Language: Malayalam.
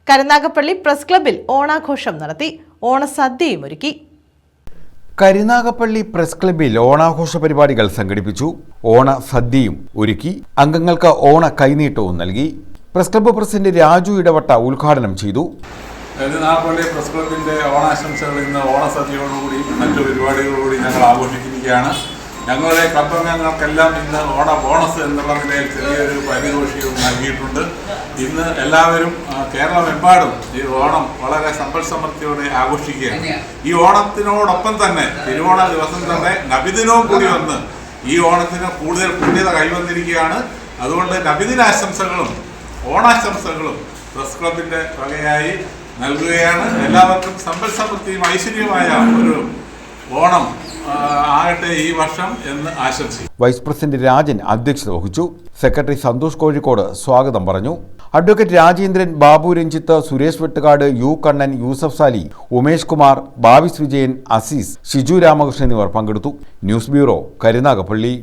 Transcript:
കരുനാഗപ്പള്ളി പ്രസ് ക്ലബ്ബിൽ ഓണാഘോഷം നടത്തി. ഓണസദ്യയും ഒരുക്കി. കരുനാഗപ്പള്ളി പ്രസ് ക്ലബ്ബിൽ ഓണാഘോഷ പരിപാടികൾ സംഘടിപ്പിച്ചു. ഓണസദ്യയും ഒരുക്കി. അംഗങ്ങൾക്ക് ഓണ കൈനീട്ടവും നൽകി. പ്രസ് ക്ലബ്ബ് പ്രസിഡന്റ് രാജു ഇടവട്ട ഉദ്ഘാടനം ചെയ്തു. കരുനാഗപ്പള്ളി പ്രസ് ക്ലബിൻ്റെ ഓണാശംസകൾ ഇന്ന് ഓണസദ്യയോടുകൂടി മറ്റു പരിപാടികളോടുകൂടി ഞങ്ങൾ ആഘോഷിക്കുകയാണ്. ഞങ്ങളുടെ ക്ലബ് അംഗങ്ങൾക്കെല്ലാം ഇന്ന് ബോണസ് എന്നുള്ള നിലയിൽ ചെറിയൊരു പാരിതോഷികവും നൽകിയിട്ടുണ്ട്. ഇന്ന് എല്ലാവരും കേരളമെമ്പാടും ഈ ഓണം വളരെ സമ്പൽ സമൃദ്ധിയോടെ ആഘോഷിക്കുകയാണ്. ഈ ഓണത്തിനോടൊപ്പം തന്നെ തിരുവോണ ദിവസം തന്നെ നബിദിനവും കൂടി വന്ന് ഈ ഓണത്തിന് കൂടുതൽ പുണ്യത കൈവന്നിരിക്കുകയാണ്. അതുകൊണ്ട് നബിദിനാശംസകളും ഓണാശംസകളും പ്രസ് ക്ലബിൻ്റെ വകയായി നൽകുകയാണ്. എല്ലാവർക്കും സമ്പൽ സമൃദ്ധിയും ഐശ്വര്യമായ ഒരു ഓണം ആകട്ടെ ഈ വർഷം എന്ന് ആശംസിച്ചു. വൈസ് പ്രസിഡന്റ് രാജൻ അധ്യക്ഷത വഹിച്ചു. സെക്രട്ടറി സന്തോഷ് കോഴിക്കോട് സ്വാഗതം പറഞ്ഞു. അഡ്വക്കേറ്റ് രാജേന്ദ്രൻ, ബാബു രഞ്ജിത്ത്, സുരേഷ് വെട്ടുകാട്, യു കണ്ണൻ, യൂസഫ് സാലി, ഉമേഷ് കുമാർ, ബാബിസ് വിജയൻ, അസീസ്, ഷിജു രാമകൃഷ്ണൻ എന്നിവർ പങ്കെടുത്തു. News bureau, Karunagappally.